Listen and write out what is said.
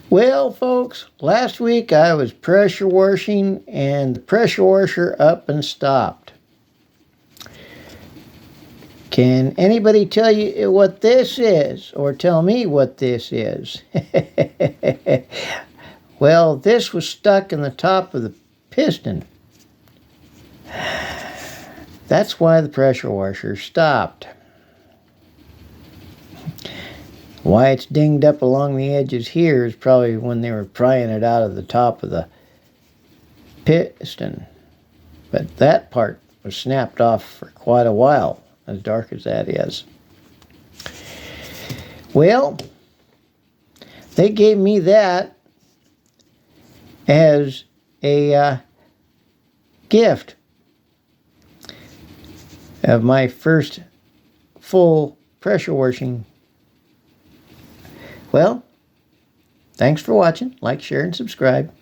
Well, folks, last week I was pressure washing and the pressure washer up and stopped. Can anybody tell you what this is or tell me what this is? Well, this was stuck in the top of the piston. That's why the pressure washer stopped. Why it's dinged up along the edges here is probably when they were prying it out of the top of the piston. But that part was snapped off for quite a while, as dark as that is. Well, they gave me that as a gift of my first full pressure washing. Well, thanks for watching. Like, share, and subscribe.